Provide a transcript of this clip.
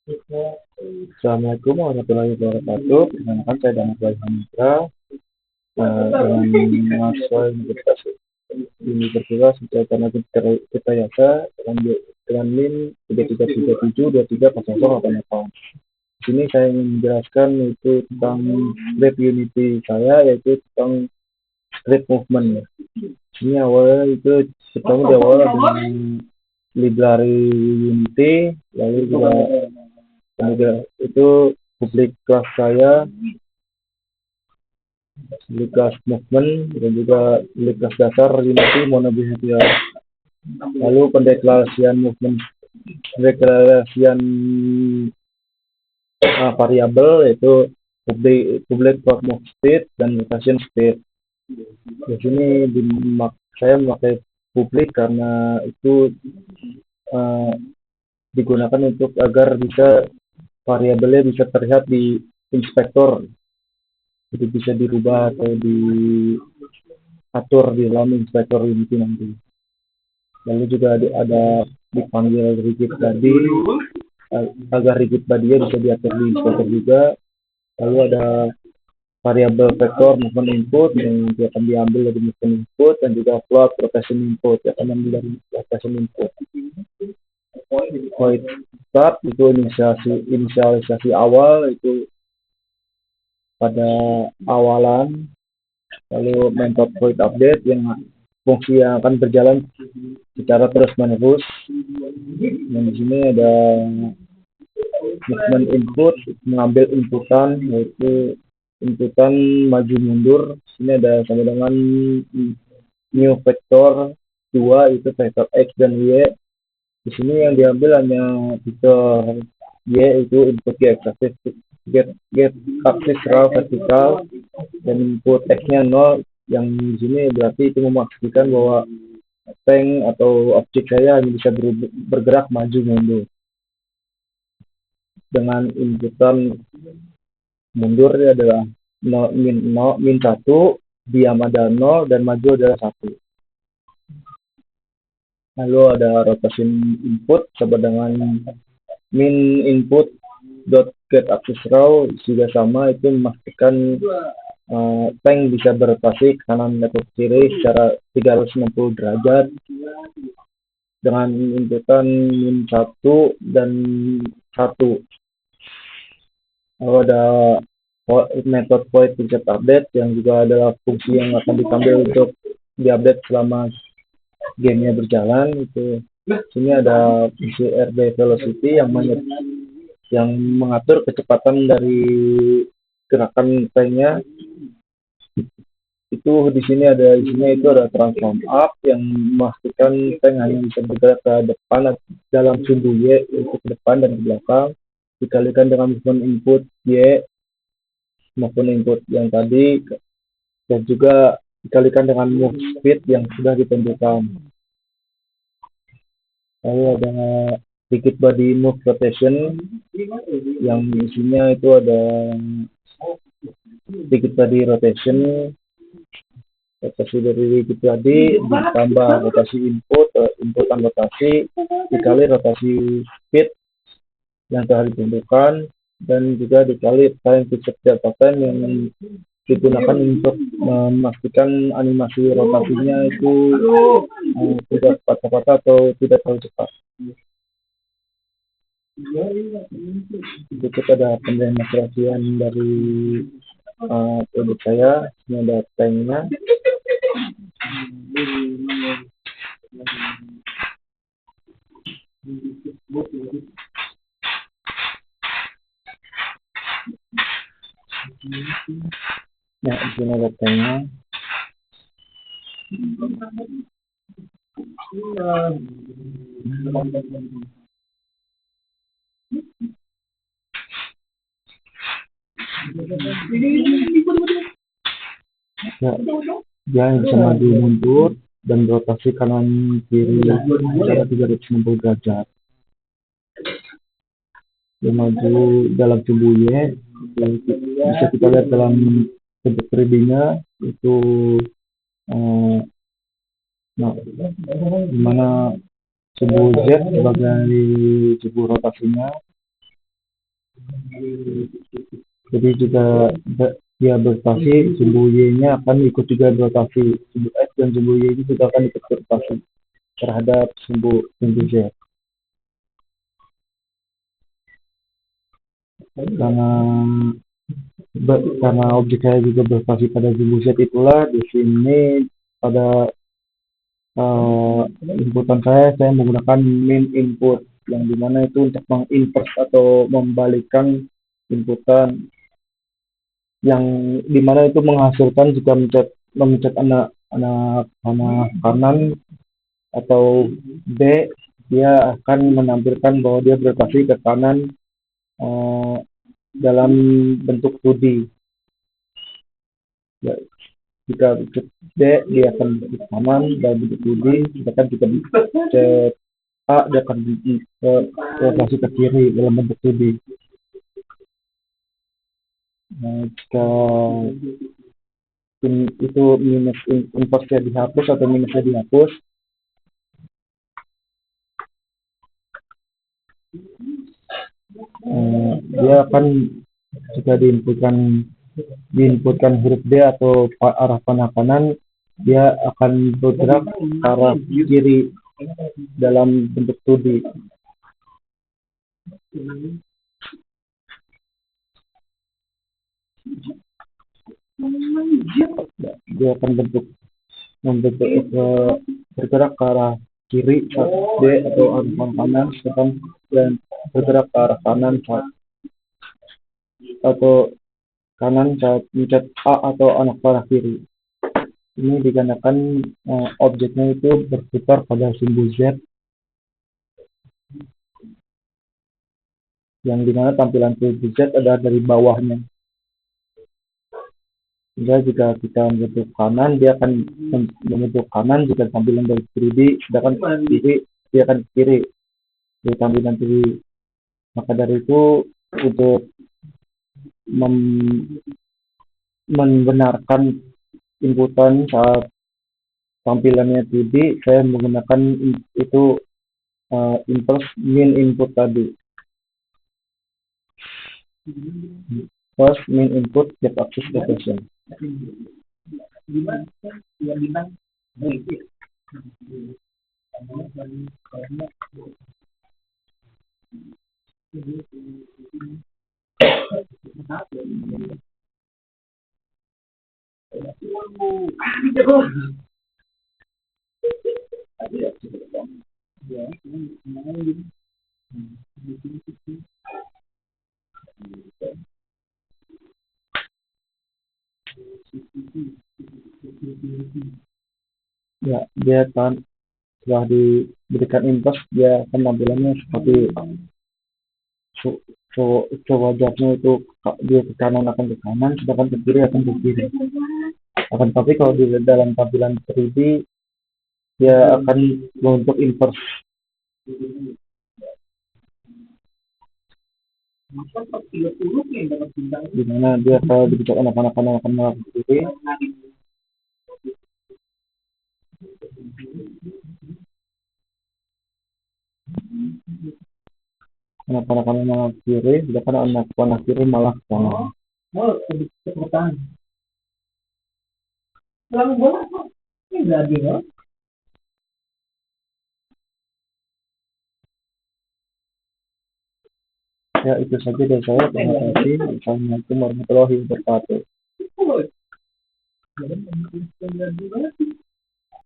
Assalamualaikum warahmatullahi wabarakatuh. Perkenalkan saya Dana Hamidra dengan mahasiswa Universitas Wisata Kita Yasa dengan NIM 3337230088. Di sini saya ingin menjelaskan itu tentang script Unity saya, yaitu tentang script movement. Ini awalnya itu pertama diawali dengan library Unity, lalu juga itu public class saya, public class movement, dan juga public class dasar Unity monobehavior. Lalu pendeklarasian movement, pendeklarasian variabel yaitu public class move state dan rotation state. Di sini saya memakai publik karena itu uh, digunakan untuk agar bisa variabelnya bisa terlihat di inspektor, jadi bisa dirubah atau diatur di dalam inspektor Unity nanti. Lalu juga ada dipanggil rigid tadi agar rigid body-nya bisa diatur di inspektor juga. Lalu ada variabel vektor movement input yang akan diambil dari movement input, dan juga float rotation input yang akan diambil dari rotation input. Void start itu inisialisasi awal itu pada awalan. Lalu method void update yang fungsi yang akan berjalan secara terus menerus. Dan di sini ada movement input, mengambil inputan, yaitu inputan maju mundur. Sini ada sama dengan new vektor 2, itu vektor x dan y. Di sini yang diambil hanya vektor y, itu input y axis, get axis raw vertikal, dan input x-nya 0, yang di sini berarti itu memastikan bahwa tank atau objek saya hanya bisa bergerak maju mundur. Dengan inputan mundur adalah min 1, diam ada 0, dan maju adalah 1. Lalu ada rotation input sama dengan min input dot get axis raw juga sama, itu memastikan tank bisa berotasi kanan atau kiri secara 360 derajat dengan inputan min 1 dan 1. Lalu ada method void reset update yang juga adalah fungsi yang akan diambil untuk diupdate selama gamenya berjalan. Itu sini ada fungsi RB velocity yang mengatur kecepatan dari gerakan tanknya. Itu di sini ada isinya, itu ada transform up yang memastikan tank hanya bisa bergerak ke depan dalam sumbu Y, yaitu ke depan dan ke belakang, dikalikan dengan movement input Y maupun input yang tadi, dan juga dikalikan dengan move speed yang sudah ditentukan. Lalu ada rigid body move rotation yang isinya itu ada rigid body rotation, rotasi dari rigid body ditambah rotasi inputan rotasi dikali rotasi speed yang telah ditentukan, dan juga dikali time fixed delta time yang digunakan untuk memastikan animasi rotasinya itu tidak patah-patah atau tidak terlalu cepat. Berikut ada pendemonstrasian dari produk saya. Ini ada tanknya. Nah, di sini ada tanknya. Ya, dia bisa maju mundur dan rotasi kanan kiri secara 360 derajat. Dia maju dalam tubuh Y, bisa kita lihat dalam bentuk 3D-nya itu dimana sebuah Z sebagai sebuah rotasinya, Jadi juga dia berotasi, sumbu Y-nya akan ikut juga berotasi. Sumbu X dan sumbu Y itu juga akan ikut berotasi terhadap sumbu Z. Karena karena objek saya juga berotasi pada sumbu Z, itulah di sini pada inputan saya menggunakan min input, yang dimana itu untuk menginvers atau membalikkan inputan, yang dimana itu menghasilkan jika memencet anak anak panah kanan atau B, dia akan menampilkan bahwa dia berotasi ke kanan eh, dalam bentuk 2D. Ya, jika pencet D, dia akan ke kanan dalam bentuk 2D, sedangkan jika pencet A, dia akan rotasi ke kiri dalam bentuk 2D. Nah, jika itu minus inversnya dihapus atau minusnya dihapus, dia akan jika diinputkan huruf D atau arah panah kanan, dia akan bergerak ke arah kiri dalam bentuk 2D. Dia akan bergerak ke arah kiri saat D atau arah panah kanan, dan bergerak ke arah kanan saat mencet A atau anak panah kiri. Ini dikarenakan objeknya itu berputar pada simbol Z, yang dimana tampilan simbol Z adalah dari bawahnya. Sehingga jika kita membentuk kanan, dia akan membentuk kanan jika tampilan dari kiri, sedangkan kiri dia akan ke kiri dari tampilan kiri. Maka dari itu, untuk membenarkan inputan saat tampilannya 2D, saya menggunakan itu inverse min input tadi. First min input get axis rotation. Ya, dia akan setelah diberikan inverse, dia akan tampilannya seperti sewajarnya itu, dia ke kanan akan ke kanan, sedangkan ke kiri akan ke kiri. Akan tapi kalau di dalam tampilan 3D, dia akan membentuk inverse. Dimana dia kalau dibicara anak-anak akan ke kiri, anak-anak malah kiri, sedangkan anak-anak kiri malah ke kanan. Ya, itu saja dari saya. Terima kasih. Assalamualaikum warahmatullahi wabarakatuh.